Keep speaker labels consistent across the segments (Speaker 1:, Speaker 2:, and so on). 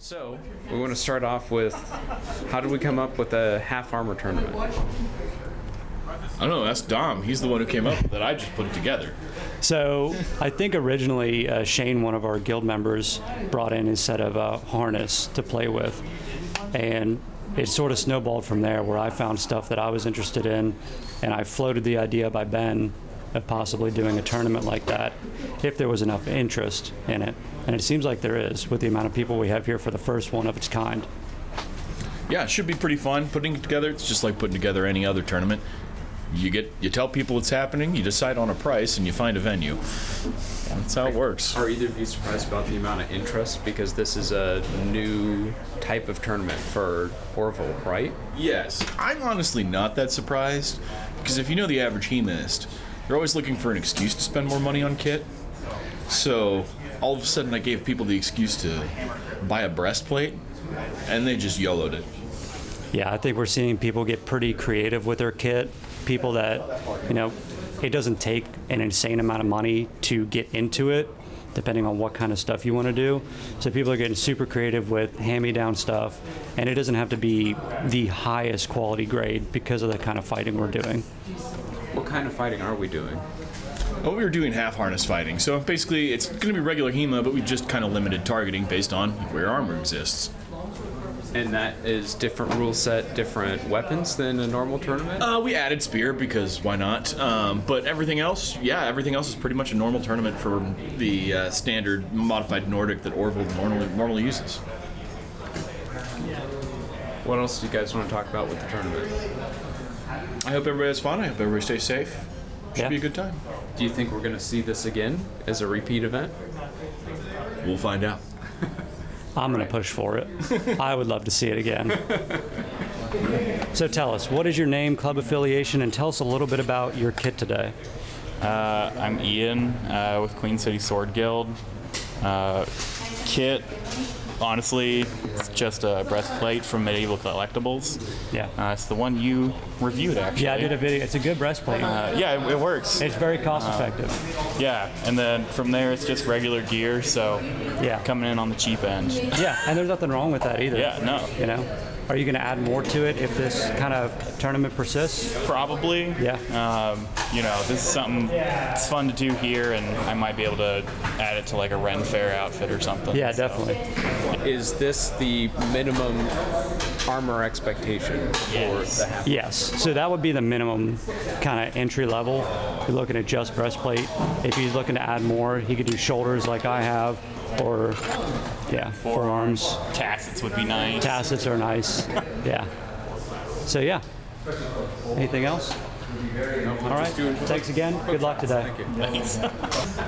Speaker 1: So, we want to start off with, how did we come up with a half armor tournament?
Speaker 2: I don't know, that's Dom. He's the one who came up with it. I just put it together.
Speaker 3: So I think originally Shane, one of our guild members, brought in his set of harness to play with. And it sort of snowballed from there, where I found stuff that I was interested in, and I floated the idea by Ben of possibly doing a tournament like that if there was enough interest in it. And it seems like there is, with the amount of people we have here for the first one of its kind.
Speaker 2: Yeah, it should be pretty fun putting it together. It's just like putting together any other tournament. You tell people what's happening, you decide on a price, and you find a venue. That's how it works.
Speaker 1: Are either of you surprised about the amount of interest? Because this is a new type of tournament for ORVL, right?
Speaker 2: Yes. I'm honestly not that surprised, because if you know the average HEMAist, they're always looking for an excuse to spend more money on kit. So all of a sudden I gave people the excuse to buy a breastplate, and they just YOLO'd it.
Speaker 3: Yeah, I think we're seeing people get pretty creative with their kit. People that, it doesn't take an insane amount of money to get into it, depending on what kind of stuff you want to do. So people are getting super creative with hand-me-down stuff, and it doesn't have to be the highest quality grade because of the kind of fighting we're doing.
Speaker 1: What kind of fighting are we doing?
Speaker 2: Well, we were doing half harness fighting, so basically it's going to be regular HEMA, but we've just kind of limited targeting based on where armor exists.
Speaker 1: And that is different rule set, different weapons than a normal tournament?
Speaker 2: We added spear because why not? But everything else is pretty much a normal tournament for the standard modified Nordic that ORVL normally uses.
Speaker 1: What else do you guys want to talk about with the tournament?
Speaker 2: I hope everybody has fun. I hope everybody stays safe. Should be a good time.
Speaker 1: Do you think we're going to see this again as a repeat event?
Speaker 2: We'll find out.
Speaker 3: I'm going to push for it. I would love to see it again. So tell us, what is your name, club affiliation, and tell us a little bit about your kit today.
Speaker 4: I'm Ian with Queen City Sword Guild. Kit, honestly, it's just a breastplate from Medieval Collectibles.
Speaker 3: Yeah.
Speaker 4: It's the one you reviewed, actually.
Speaker 3: Yeah, I did a video. It's a good breastplate.
Speaker 4: Yeah, it works.
Speaker 3: It's very cost effective.
Speaker 4: Yeah, and then from there it's just regular gear, so coming in on the cheap end.
Speaker 3: Yeah, and there's nothing wrong with that either.
Speaker 4: Yeah, no.
Speaker 3: Are you going to add more to it if this kind of tournament persists?
Speaker 4: Probably.
Speaker 3: Yeah.
Speaker 4: This is something it's fun to do here, and I might be able to add it to like a Ren Fair outfit or something.
Speaker 3: Yeah, definitely.
Speaker 1: Is this the minimum armor expectation for the half?
Speaker 3: Yes. So that would be the minimum kind of entry level. You're looking at just breastplate. If he's looking to add more, he could do shoulders like I have, or forearms.
Speaker 4: Tassets would be nice.
Speaker 3: Tassets are nice. Yeah. So yeah. Anything else? All right. Thanks again. Good luck today.
Speaker 4: Thanks.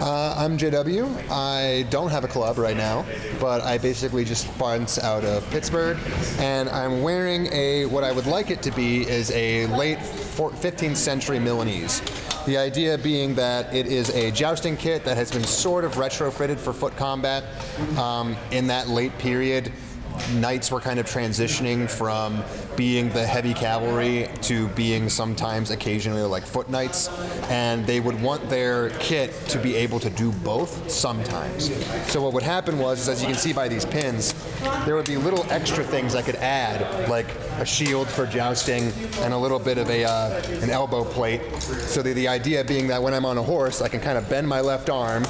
Speaker 5: I'm JW. I don't have a club right now, but I basically just bounce out of Pittsburgh, and I'm wearing what I would like it to be is a late 15th century Milanese. The idea being that it is a jousting kit that has been sort of retrofitted for foot combat. In that late period, knights were kind of transitioning from being the heavy cavalry to being sometimes occasionally like foot knights, and they would want their kit to be able to do both sometimes. So what would happen was, as you can see by these pins, there would be little extra things I could add, like a shield for jousting and a little bit of an elbow plate. So the idea being that when I'm on a horse, I can kind of bend my left arm,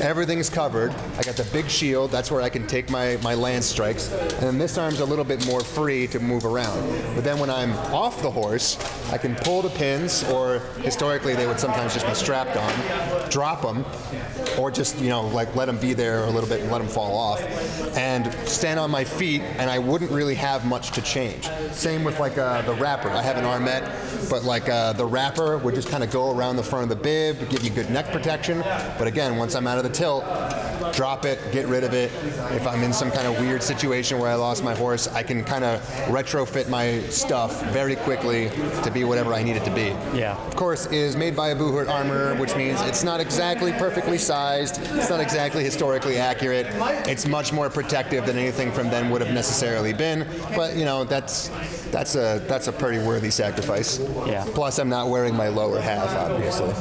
Speaker 5: everything's covered, I got the big shield, that's where I can take my lance strikes, and then this arm's a little bit more free to move around. But then when I'm off the horse, I can pull the pins, or historically they would sometimes just be strapped on, drop them, or just, let them be there a little bit and let them fall off, and stand on my feet, and I wouldn't really have much to change. Same with the wrapper. I have an armette, but the wrapper would just kind of go around the front of the bib, give you good neck protection, but again, once I'm out of the tilt, drop it, get rid of it. If I'm in some kind of weird situation where I lost my horse, I can kind of retrofit my stuff very quickly to be whatever I need it to be.
Speaker 3: Yeah.
Speaker 5: Of course, it is made by a Buhurt armorer, which means it's not exactly perfectly sized, it's not exactly historically accurate, it's much more protective than anything from then would have necessarily been, but that's that's a pretty worthy sacrifice.
Speaker 3: Yeah.
Speaker 5: Plus, I'm not wearing my lower half, obviously.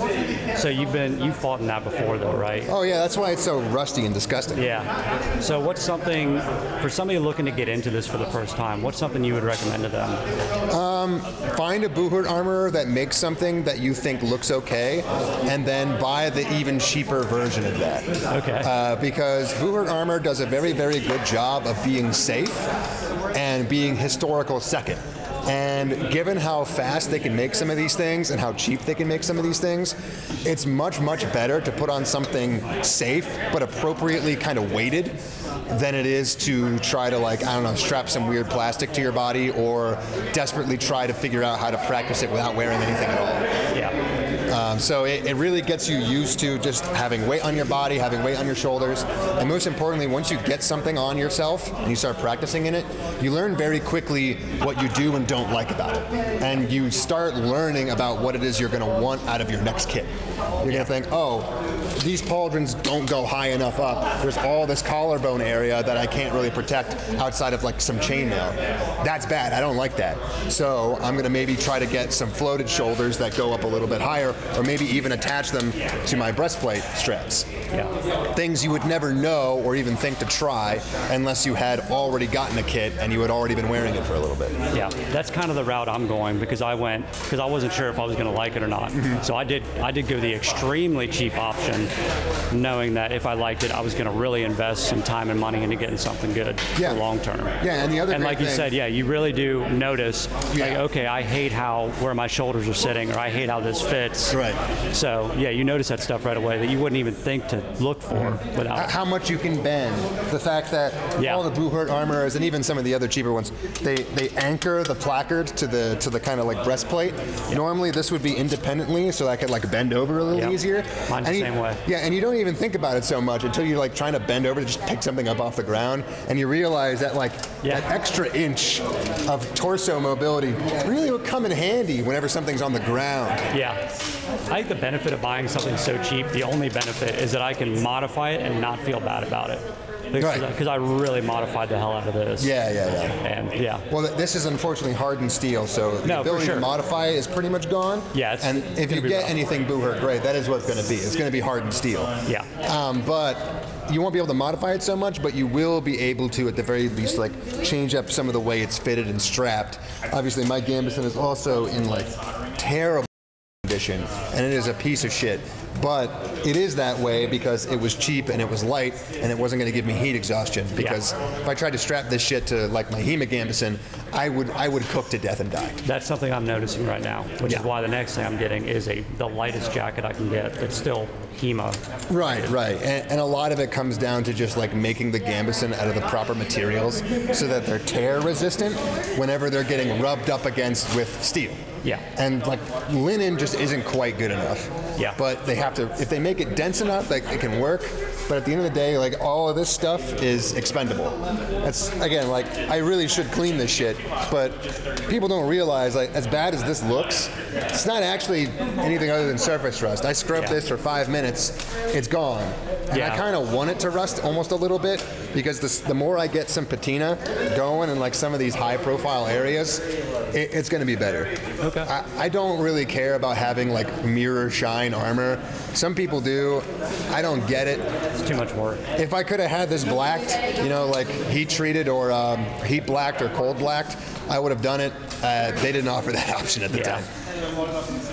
Speaker 3: So you fought in that before, though, right?
Speaker 5: Oh yeah, that's why it's so rusty and disgusting.
Speaker 3: Yeah. So what's something, for somebody looking to get into this for the first time, what's something you would recommend to them?
Speaker 5: Find a Boohurt armorer that makes something that you think looks okay, and then buy the even cheaper version of that.
Speaker 3: Okay.
Speaker 5: Because Boohurt armor does a very, very good job of being safe and being historical second. And given how fast they can make some of these things and how cheap they can make some of these things, it's much, much better to put on something safe but appropriately kind of weighted than it is to try to, like, I don't know, strap some weird plastic to your body or desperately try to figure out how to practice it without wearing anything at all.
Speaker 3: Yeah.
Speaker 5: So it really gets you used to just having weight on your body, having weight on your shoulders, and most importantly, once you get something on yourself and you start practicing in it, you learn very quickly what you do and don't like about it. And you start learning about what it is you're going to want out of your next kit. You're going to think, oh, these pauldrons don't go high enough up. There's all this collarbone area that I can't really protect outside of like some chainmail. That's bad. I don't like that. So I'm going to maybe try to get some floated shoulders that go up a little bit higher, or maybe even attach them to my breastplate straps.
Speaker 3: Yeah.
Speaker 5: Things you would never know or even think to try unless you had already gotten a kit and you had already been wearing it for a little bit.
Speaker 3: Yeah, that's kind of the route I'm going because I wasn't sure if I was going to like it or not.
Speaker 5: Mm-hmm.
Speaker 3: So I did go the extremely cheap option, knowing that if I liked it, I was going to really invest some time and money into getting something good for long term.
Speaker 5: Yeah, and the other
Speaker 3: and
Speaker 5: great
Speaker 3: like you
Speaker 5: thing,
Speaker 3: said, yeah, you really do notice, like,
Speaker 5: Yeah.
Speaker 3: okay, I hate where my shoulders are sitting, or I hate how this fits.
Speaker 5: Right.
Speaker 3: So yeah, you notice that stuff right away that you wouldn't even think to look for without.
Speaker 5: how much you can bend. The fact that all the Boohurt armorers and even some of the other cheaper ones, they anchor the placard to the kind of like breastplate. Normally this would be independently, so I could like bend over a little easier.
Speaker 3: Mine's the same way.
Speaker 5: Yeah, and you don't even think about it so much until you're like trying to bend over to just pick something up off the ground, and you realize that like that extra inch of torso mobility really will come in handy whenever something's on the ground.
Speaker 3: Yeah. I think the benefit of buying something so cheap, the only benefit is that I can modify it and not feel bad about it. Because I really modified the hell out of this.
Speaker 5: Yeah.
Speaker 3: And yeah.
Speaker 5: Well, this is unfortunately hardened steel, so the ability to modify it is pretty much gone.
Speaker 3: Yeah.
Speaker 5: And if you get anything Boohurt, great, that is what it's going to be. It's going to be hardened steel.
Speaker 3: Yeah.
Speaker 5: But you won't be able to modify it so much, but you will be able to, at the very least, like change up some of the way it's fitted and strapped. Obviously, my Gambesson is also in like terrible condition, and it is a piece of shit. But it is that way because it was cheap and it was light and it wasn't going to give me heat exhaustion. Because if I tried to strap this shit to like my HEMA Gambesson, I would cook to death and die.
Speaker 3: That's something I'm noticing right now, which is why the next thing I'm getting is the lightest jacket I can get. It's still HEMA.
Speaker 5: Right. And a lot of it comes down to just like making the Gambesson out of the proper materials so that they're tear resistant whenever they're getting rubbed up against with steel.
Speaker 3: Yeah.
Speaker 5: And like linen just isn't quite good enough.
Speaker 3: Yeah.
Speaker 5: But they have to, if they make it dense enough, like it can work. But at the end of the day, like all of this stuff is expendable. That's again, like I really should clean this shit, but people don't realize like as bad as this looks, it's not actually anything other than surface rust. I scrubbed this for 5 minutes, it's gone. And I kind of want it to rust almost a little bit because the more I get some patina going in like some of these high profile areas, it's going to be better.
Speaker 3: Okay.
Speaker 5: I don't really care about having like mirror shine armor. Some people do. I don't get it.
Speaker 3: It's too much work.
Speaker 5: If I could have had this blacked, like heat treated or heat blacked or cold blacked, I would have done it. They didn't offer that option at the time.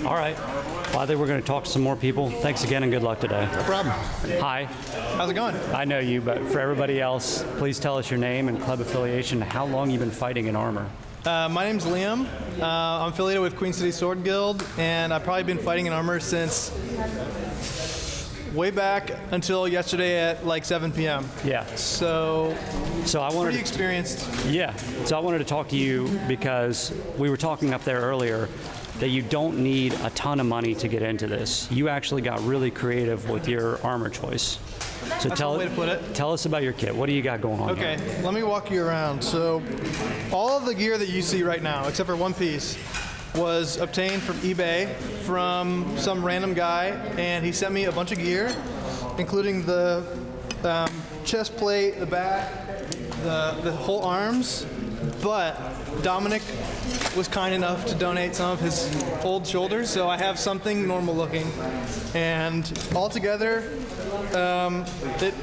Speaker 3: All right. Well, I think we're going to talk to some more people. Thanks again and good luck today.
Speaker 5: No problem.
Speaker 3: Hi.
Speaker 6: How's it going?
Speaker 3: I know you, but for everybody else, please tell us your name and club affiliation and how long you've been fighting in armor.
Speaker 6: My name's Liam. I'm affiliated with Queen City Sword Guild, and I've probably been fighting in armor since way back until yesterday at like 7 p.m.
Speaker 3: Yeah.
Speaker 6: So
Speaker 3: I wanted
Speaker 6: pretty experienced.
Speaker 3: Yeah. So I wanted to talk to you because we were talking up there earlier that you don't need a ton of money to get into this. You actually got really creative with your armor choice. So
Speaker 6: That's one way to put it.
Speaker 3: Tell us about your kit. What do you got going on
Speaker 6: Okay,
Speaker 3: here?
Speaker 6: let me walk you around. So all of the gear that you see right now, except for one piece, was obtained from eBay from some random guy, and he sent me a bunch of gear, including the chest plate, the back, the whole arms. But Dominick was kind enough to donate some of his old shoulders, so I have something normal looking. And altogether, it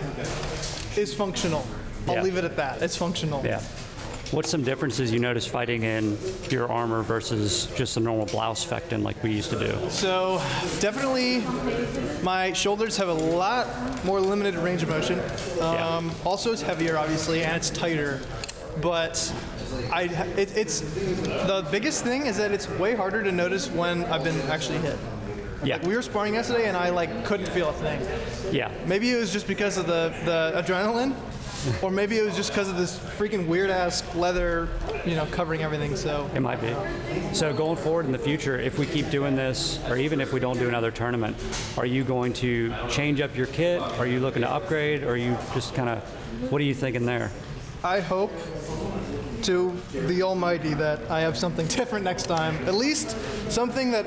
Speaker 6: is functional. I'll leave it at that. It's functional.
Speaker 3: Yeah. What's some differences you notice fighting in pure armor versus just a normal blouse fectin like we used to do?
Speaker 6: So definitely my shoulders have a lot more limited range of motion. Also it's heavier obviously and it's tighter, but it's the biggest thing is that it's way harder to notice when I've been actually hit.
Speaker 3: Yeah.
Speaker 6: Like we were sparring yesterday and I like couldn't feel a thing.
Speaker 3: Yeah.
Speaker 6: Maybe it was just because of the adrenaline. Or maybe it was just because of this freaking weird-ass leather, covering everything, so.
Speaker 3: It might be. So going forward in the future, if we keep doing this, or even if we don't do another tournament, are you going to change up your kit? Are you looking to upgrade? Or are you just kind of, what are you thinking there?
Speaker 6: I hope to the almighty that I have something different next time. At least something that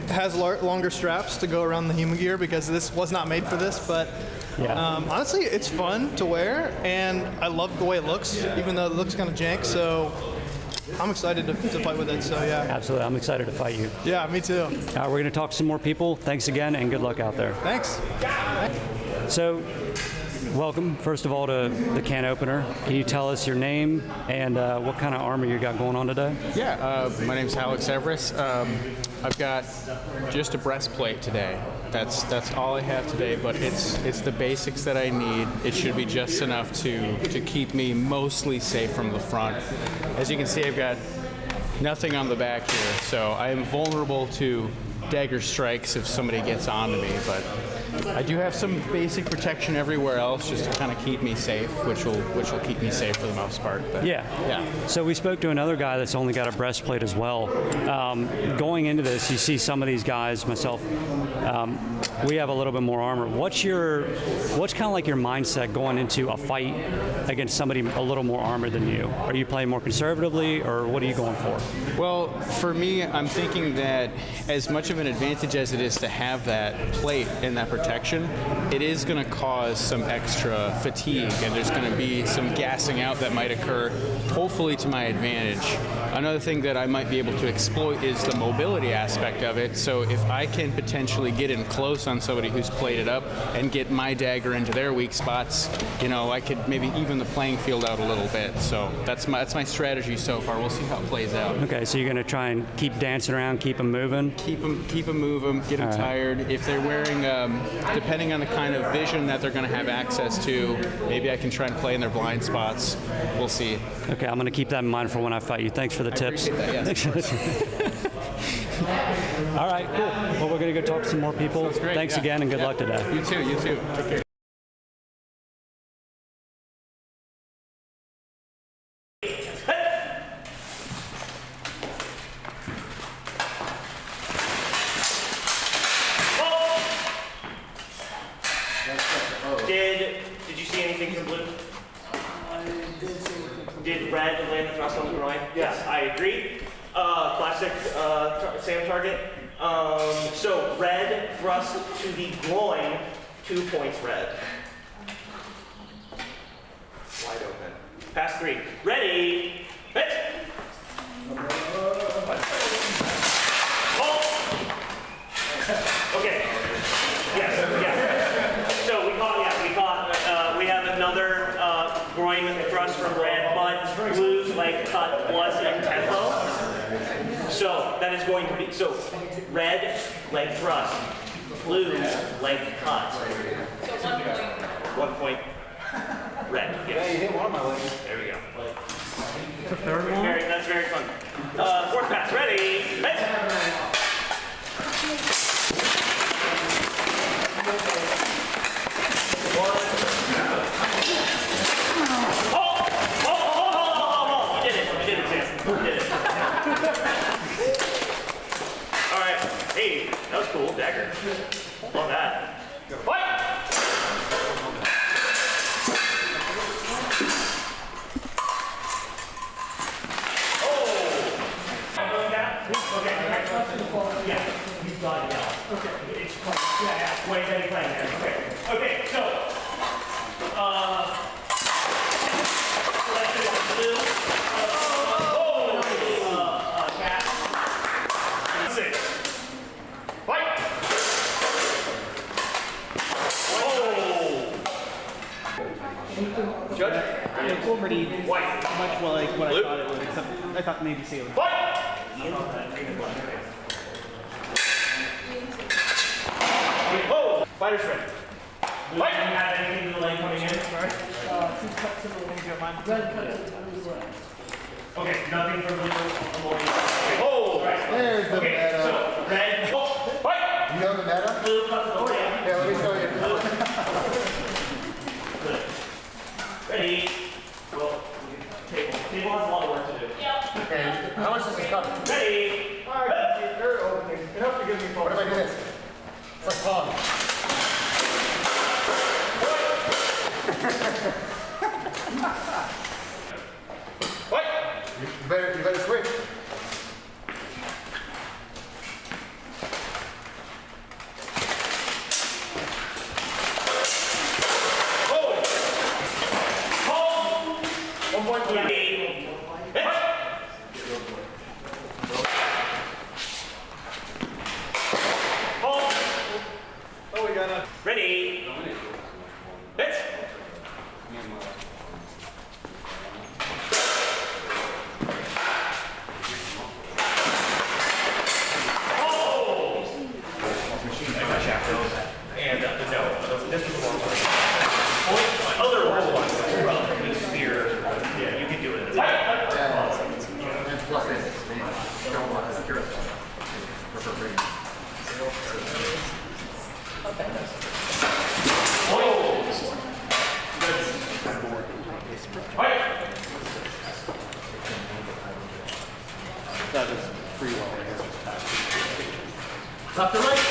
Speaker 6: has longer straps to go around the HEMA gear, because this was not made for this, but honestly, it's fun to wear, and I love the way it looks, even though it looks kind of jank, so I'm excited to fight with it, so yeah.
Speaker 3: Absolutely, I'm excited to fight you.
Speaker 6: Yeah, me too.
Speaker 3: We're going to talk to some more people. Thanks again, and good luck out there.
Speaker 6: Thanks.
Speaker 3: So, welcome, first of all, to the can opener. Can you tell us your name and what kind of armor you got going on today?
Speaker 7: Yeah, my name's Houck. I've got just a breastplate today. That's all I have today, but it's the basics that I need. It should be just enough to keep me mostly safe from the front. As you can see, I've got nothing on the back here, so I am vulnerable to dagger strikes if somebody gets onto me, but I do have some basic protection everywhere else just to kind of keep me safe, which will keep me safe for the most part. But,
Speaker 3: yeah. So we spoke to another guy that's only got a breastplate as well. Going into this, you see some of these guys, myself, we have a little bit more armor. What's kind of like your mindset going into a fight against somebody a little more armored than you? Are you playing more conservatively, or what are you going for?
Speaker 7: Well, for me, I'm thinking that as much of an advantage as it is to have that plate and that protection, it is going to cause some extra fatigue, and there's going to be some gassing out that might occur, hopefully to my advantage. Another thing that I might be able to exploit is the mobility aspect of it. So if I can potentially get in close on somebody who's plated up and get my dagger into their weak spots, I could maybe even the playing field out a little bit. So that's my strategy so far. We'll see how it plays out.
Speaker 3: Okay, so you're going to try and keep dancing around, keep them moving?
Speaker 7: Keep them moving, get them tired. If they're wearing, depending on the kind of vision that they're going to have access to, maybe I can try and play in their blind spots. We'll see.
Speaker 3: Okay, I'm going to keep that in mind for when I fight you. Thanks for the tips.
Speaker 7: That, yes.
Speaker 3: All right, cool. Well, we're going to go talk to some more people. Thanks again, and good luck today.
Speaker 7: You too. Take care.
Speaker 8: Did you see anything from blue? Did red land the thrust on the groin? Yes, I agree. Classic Sam target. So red thrust to the groin, 2 points red. Wide open. Pass 3. Ready. Hit. Oh. Okay. Yes. Yeah. So we have another groin thrust from red, but blue's leg cut was in tempo. So that is going to be, red leg thrust, blue leg cut. 1 point red. Yes. Yeah, you hit one of my legs. There we go. The third one? That's very fun. Fourth pass, ready, hit. Hey, that was cool, dagger. Love that. Fight! Oh!
Speaker 9: Judge? It's pretty white. Much like what I thought it would, except I thought maybe sailor.
Speaker 8: Oh! Fighter's ready. Fight! Do you have anything to the lane coming in? Sorry?
Speaker 9: Two cuts of the things you have mine. Red cuts.
Speaker 8: Okay, nothing from the morning. Oh! Right.
Speaker 5: There's the meta.
Speaker 8: So, red. Oh! Fight!
Speaker 5: You know the meta?
Speaker 8: Blue cuts. Oh, yeah.
Speaker 5: Yeah, let me show you.
Speaker 8: Ready? Well, table. Table has a lot of work to do. Yeah.
Speaker 5: Okay, how much does this cost?
Speaker 8: Ready?
Speaker 5: Alright, they're opening. It helps to give me fun. What if I do this? It's like Pong.
Speaker 8: What?
Speaker 5: You better switch.
Speaker 8: Ready? Hit! And no, this was the wrong one. Other ones, relatively severe. Yeah, you can do it.
Speaker 9: That is pretty well.
Speaker 5: Left or right?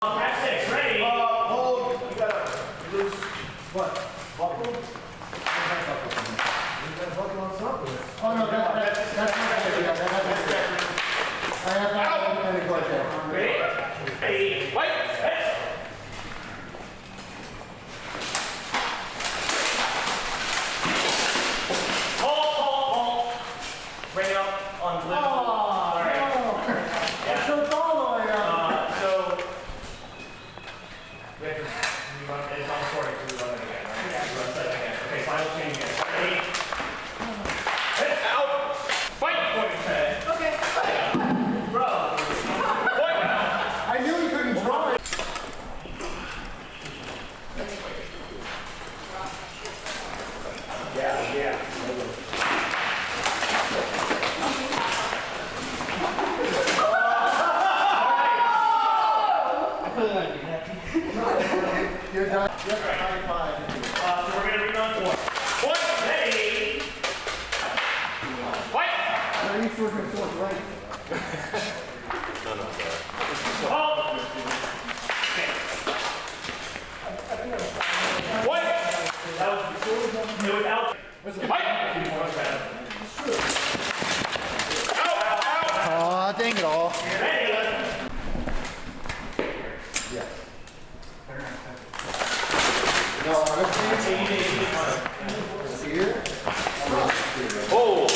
Speaker 8: Catch six, ready?
Speaker 5: Hold. You gotta lose what? Buckle? Oh no, that's not I have not any question.
Speaker 8: Ready? Ready? Wait! Hit! Hold! Bring it up on blue.
Speaker 5: So it's all the way up.
Speaker 8: So, we have to run it. It's on recording, so we run it again, right? Yeah. We run it again. Okay, final change again. Ready? Hit! Out! Fight! Okay. Bro.
Speaker 5: I knew he couldn't draw it.
Speaker 8: Yeah.
Speaker 5: You're done. You're high five.
Speaker 8: So we're gonna rerun four. Point, ready. Fight!
Speaker 5: I used to work in fourth right.
Speaker 8: Hold. Okay. What? That was it was out. Fight!
Speaker 5: Aw, dang it all.
Speaker 8: Ready?
Speaker 5: No, I was here.
Speaker 8: Oh!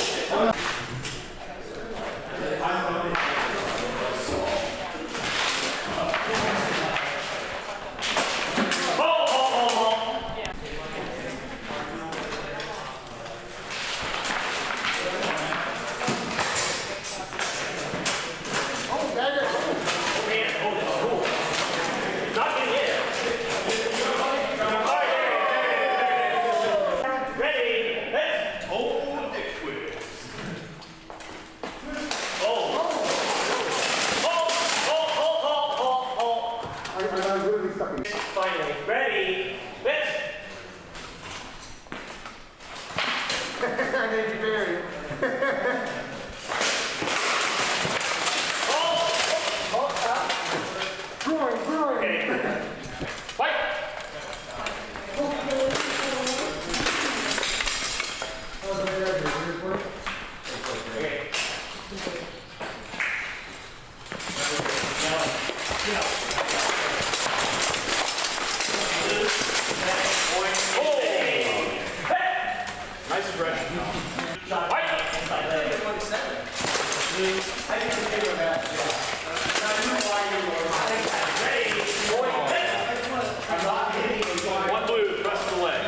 Speaker 10: One blue, press the leg.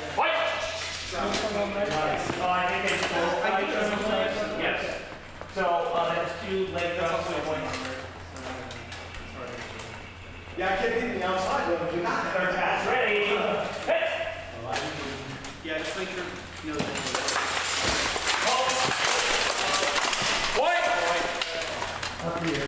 Speaker 10: Fight!
Speaker 8: I think it's yes. So that's 2 leg thrusts and 1
Speaker 11: Yeah, I kept hitting the outside, but you're not.
Speaker 8: third pass ready. Hit!
Speaker 9: Yeah, just make sure you know that.
Speaker 10: Fight!
Speaker 11: Up here.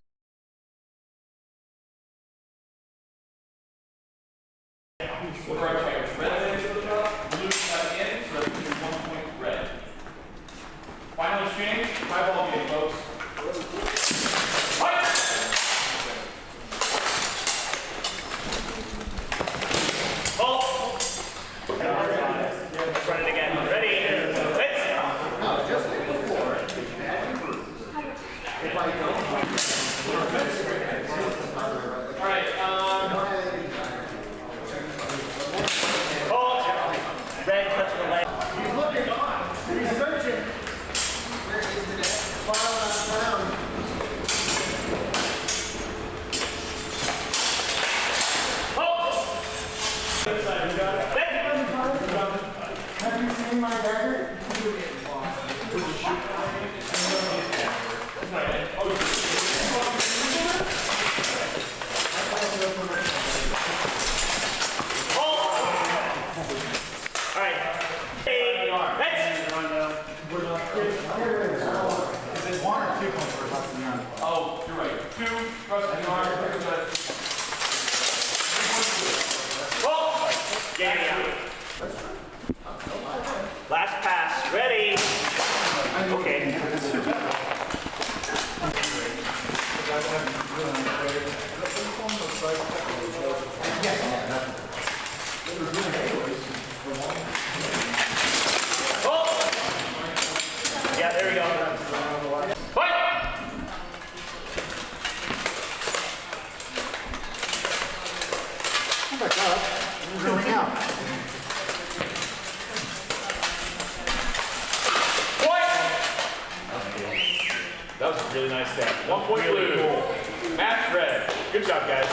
Speaker 10: Final exchange, 5-ball game, folks. Fight!
Speaker 8: Hold. Let's run it again. Ready? Hit!
Speaker 10: All right,
Speaker 8: Hold. Red, touch the leg.
Speaker 11: He's looking on. He's searching. File not found.
Speaker 8: Hold.
Speaker 11: Have you seen my dagger?
Speaker 8: All right. Hey, hit!
Speaker 11: Is it 1 or 2 points for less than 9?
Speaker 10: oh, you're right. 2, press the arm.
Speaker 8: Hold. Jamie out. Last pass. Ready? Okay. Oh! Yeah, there we go. Fight!
Speaker 11: Oh my God. We're going out.
Speaker 10: That was a really nice stat. 1 point blue. Match red. Good job, guys.